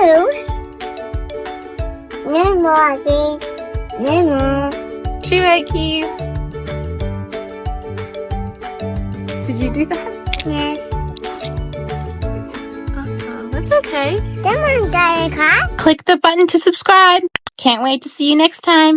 No more, please. No more. 2 Eggies. Did you do that? Yes. That's okay. Come on, Daddy Cat. Click the button to subscribe. Can't wait to see you next time.